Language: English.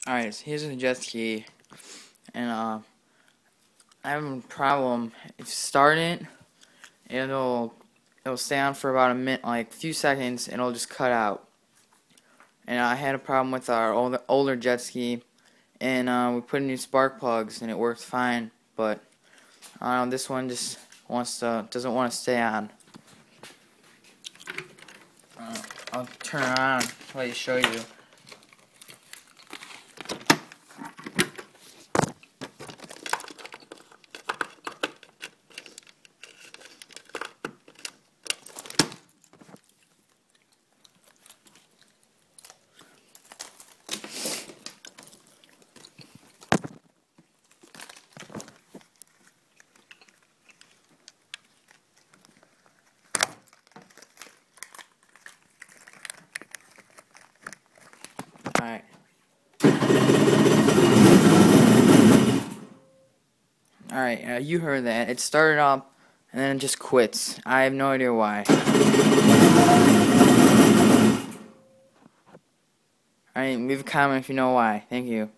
Alright, so here's the jet ski, and I have a problem. If you start it, it'll stay on for about a minute, like a few seconds, and it'll just cut out. And I had a problem with our older jet ski, and we put in new spark plugs, and it worked fine. But I don't know, this one just doesn't want to stay on. I'll turn it on. Let me show you. Alright. Alright, you heard that. It started up and then it just quits. I have no idea why. Alright, leave a comment if you know why. Thank you.